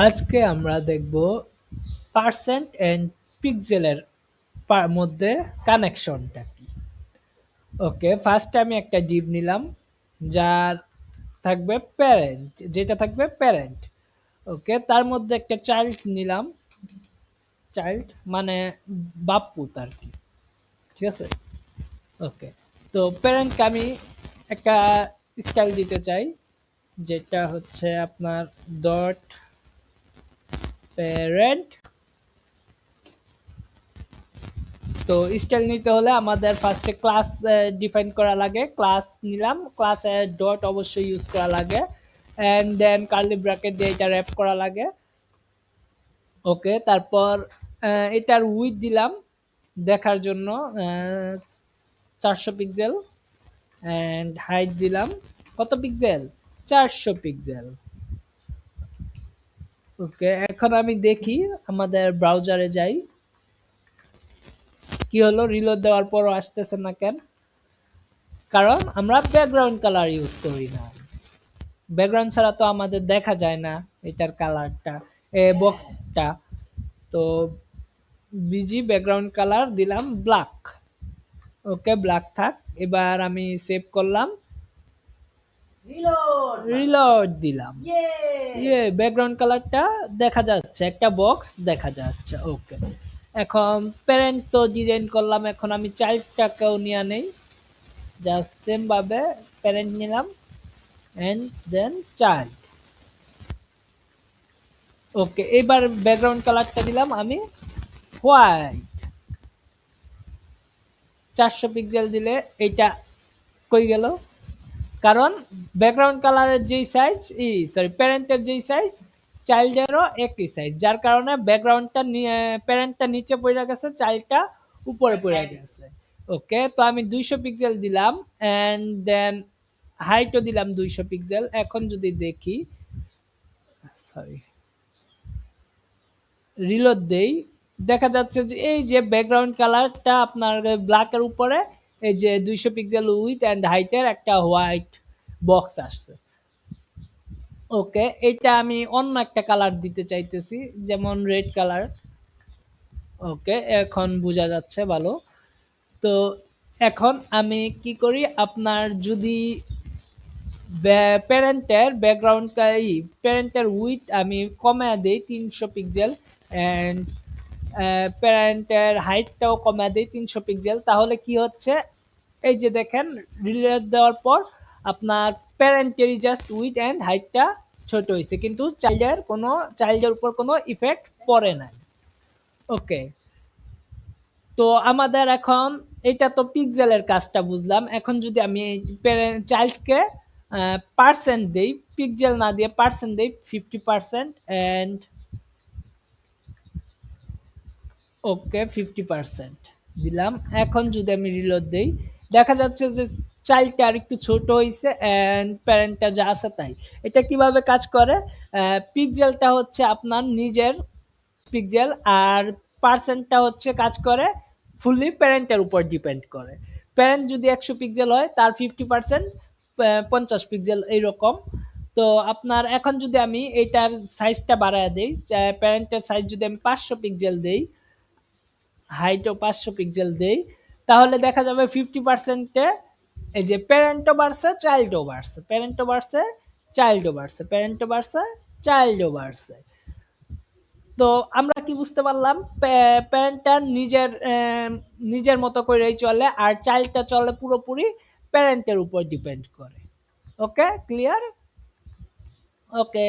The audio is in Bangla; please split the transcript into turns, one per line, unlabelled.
আজকে আমরা দেখব পার্সেন্ট এন্ড পিক্সেলের মধ্যে কানেকশনটা কি। ওকে, ফার্স্ট আমি একটা ডিভ নিলাম যার থাকবে প্যারেন্ট, যেটা থাকবে প্যারেন্ট। ওকে, তার মধ্যে একটা চাইল্ড নিলাম, চাইল্ড মানে বাপ্পু তার কি, ঠিক আছে। ওকে, তো প্যারেন্টকে আমি একটা স্টাইল দিতে চাই, যেটা হচ্ছে আপনার ডট প্যারেন্ট। তো স্টাইল নিতে হলে আমাদের ফার্স্টে ক্লাস ডিফাইন করা লাগে। ক্লাস নিলাম, ক্লাসে ডট অবশ্যই ইউজ করা লাগে, অ্যান্ড দেন কার্লি ব্র্যাকেট দিয়ে এটা র্যাপ করা লাগে। ওকে, তারপর এটার উইথ দিলাম দেখার জন্য 400 পিক্সেল, অ্যান্ড হাইট দিলাম কত পিক্সেল, 400 পিক্সেল। ওকে, এখন আমি দেখি, আমাদের ব্রাউজারে যাই, কি হলো রিলোড দেওয়ার পরও আসতেছে না কেন? কারণ আমরা ব্যাকগ্রাউন্ড কালার ইউজ করি না। ব্যাকগ্রাউন্ড ছাড়া তো আমাদের দেখা যায় না এটার কালারটা, বক্সটা। তো বিজি ব্যাকগ্রাউন্ড কালার দিলাম ব্ল্যাক। ওকে, ব্ল্যাক থাক। এবার আমি সেভ করলাম, রিলোড দিলাম। ইয়ে, ব্যাকগ্রাউন্ড কালারটা দেখা যাচ্ছে, একটা বক্স দেখা যাচ্ছে। ওকে, এখন প্যারেন্ট তো ডিজাইন করলাম, এখন আমি চাইল্ডটাকেও নিয়ে নেই, জাস্ট সেম ভাবে প্যারেন্ট নিলাম এন্ড দেন চাইল্ড। ওকে, এবার ব্যাকগ্রাউন্ড কালারটা দিলাম আমি হোয়াইট। 400 পিক্সেল দিলে এটা কই গেল? কারণ ব্যাকগ্রাউন্ড কালারের যেই সাইজ, সরি প্যারেন্টের যেই সাইজ চাইল্ডেরও একই সাইজ, যার কারণে ব্যাকগ্রাউন্ডটা প্যারেন্টটা নিচে পড়ে গেছে, চাইল্ডটা উপরে পড়ে গেছে। ওকে, তো আমি 200 পিক্সেল দিলাম, অ্যান্ড দেন হাইটও দিলাম 200 পিক্সেল। এখন যদি দেখি, সরি রিলোড দেই, দেখা যাচ্ছে যে এই যে ব্যাকগ্রাউন্ড কালারটা আপনার ব্ল্যাকের উপরে এই যে 200 পিক্সেল উইথ অ্যান্ড হাইটের একটা হোয়াইট বক্স আসছে। ওকে, এটা আমি অন্য একটা কালার দিতে চাইতেছি, যেমন রেড কালার। ওকে, এখন বোঝা যাচ্ছে ভালো। তো এখন আমি কি করি, আপনার যদি প্যারেন্টের ব্যাকগ্রাউন্ড প্যারেন্টের উইথ আমি কমে দিই 300 পিক্সেল, অ্যান্ড প্যারেন্টের হাইটটাও কমে দিই 300 পিক্সেল, তাহলে কি হচ্ছে, এই যে দেখেন রিলেট দেওয়ার পর আপনার প্যারেন্টেরই জাস্ট উইথ অ্যান্ড হাইটটা ছোট হয়েছে, কিন্তু চাইল্ডের উপর কোনো ইফেক্ট পড়ে নাই। ওকে, তো আমাদের এখন এটা তো পিক্সেলের কাজটা বুঝলাম। এখন যদি আমি চাইল্ডকে পার্সেন্ট দেই, পিক্সেল না দিয়ে পার্সেন্ট দেই 50%, অ্যান্ড ওকে 50% দিলাম। এখন যদি আমি রিলোড দেই, দেখা যাচ্ছে যে চাইল্ডটা আর একটু ছোট হয়েছে, অ্যান্ড প্যারেন্টটা যা আছে তাই। এটা কিভাবে কাজ করে, পিক্সেলটা হচ্ছে আপনার নিজের পিক্সেল, আর পার্সেন্টটা হচ্ছে কাজ করে ফুললি প্যারেন্টের উপর ডিপেন্ড করে। প্যারেন্ট যদি 100 পিক্সেল হয়, তার 50% 50 পিক্সেল এইরকম। তো আপনার এখন যদি আমি এইটার সাইজটা বাড়ায় দিই, প্যারেন্টের সাইজ যদি আমি 500 পিক্সেল দিই, হাইটও 500 পিক্সেল দেই, তাহলে দেখা যাবে 50%-এ এই যে প্যারেন্টও বাড়ছে, চাইল্ডও বাড়ছে, প্যারেন্টও বাড়ছে, চাইল্ডও বাড়ছে, প্যারেন্টও বাড়ছে, চাইল্ডও বাড়ছে। তো আমরা কি বুঝতে পারলাম, প্যারেন্টটা নিজের মতো করেই চলে, আর চাইল্ডটা চলে পুরোপুরি প্যারেন্টের উপর ডিপেন্ড করে। ওকে, ক্লিয়ার? ওকে।